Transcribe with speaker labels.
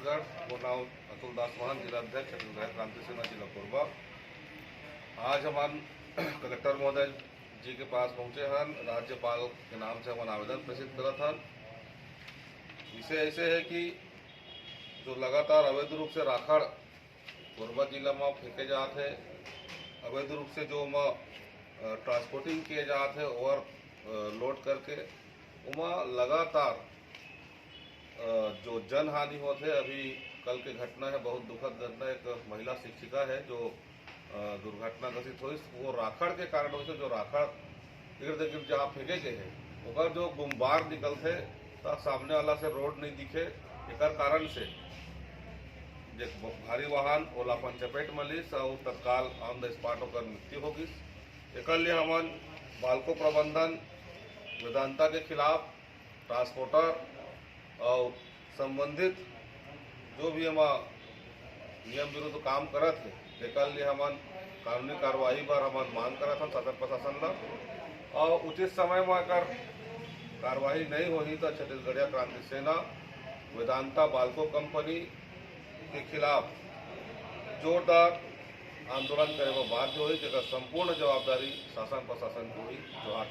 Speaker 1: छत्तीसगढ़ वो नाम अतुल दास महान जिलाध्यक्ष छत्तीसगढ़ क्रांति सेना जिला कोरबा। आज हम कलेक्टर महोदय जी के पास पहुँचे हैं। राज्यपाल के नाम से हम आवेदन प्रेषित करत हन। इसे ऐसे है कि जो लगातार अवैध रूप से राखड़ कोरबा जिला में फेंके जाते हैं, अवैध रूप से जो ट्रांसपोर्टिंग किए जाते हैं ओवर लोड करके, उमा लगातार जो जन हानि होते है। अभी कल की घटना है, बहुत दुखद घटना। एक महिला शिक्षिका है जो दुर्घटना ग्रसित हुई, वो राखड़ के कारण हुई। जो राखड़ इर्द गिर्द जहाँ फेंके गए हैं ओकर जो गुम्बार निकलते तब सामने वाला से रोड नहीं दिखे, एक कारण से भारी वाहन ओला चपेट में लिस और तत्काल ऑन द स्पॉट होकर मृत्यु हो गई। एक लिए हमन बालको प्रबंधन वेदांता के खिलाफ ट्रांसपोर्टर और संबंधित जो भी हम नियम विरुद्ध काम करत है, एक लिए हमन कानूनी कार्रवाई पर हमन मांग करत हम शासन प्रशासन ला, और उचित समय में अगर कार्रवाई नहीं होगी तो छत्तीसगढ़िया क्रांति सेना वेदांता बालको कंपनी के खिलाफ जोरदार आंदोलन करे बाध्य हुई, जगह संपूर्ण जवाबदारी शासन प्रशासन की हुई। जो आज